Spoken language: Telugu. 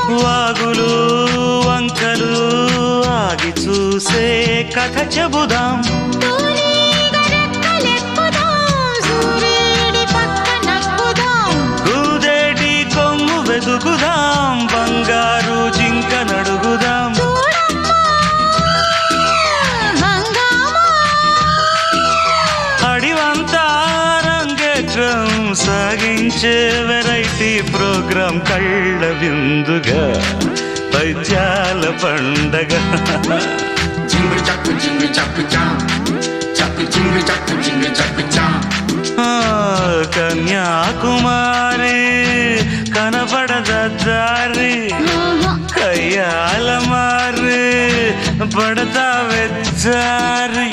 వాగులు వంకలు ఆగి చూసే కథ చెబుదాం. కూదేటి కొమ్ము వెతుకుదాం, బంగారు జింక నడుగుదాం. అడివంతా రంగేట్రం సాగించే వెరైటీ ప్రోగ్రాం కళ్ళ విందుగా పద్యాల పండగ. జింగు చక్కు జింగు చక్కు చా, చక్కు జింగు చక్కు జింగు చక్కు చా. కన్యాకుమారి కనపడద దారి, కయ్యాల మారి పడతా వెచ్చారి.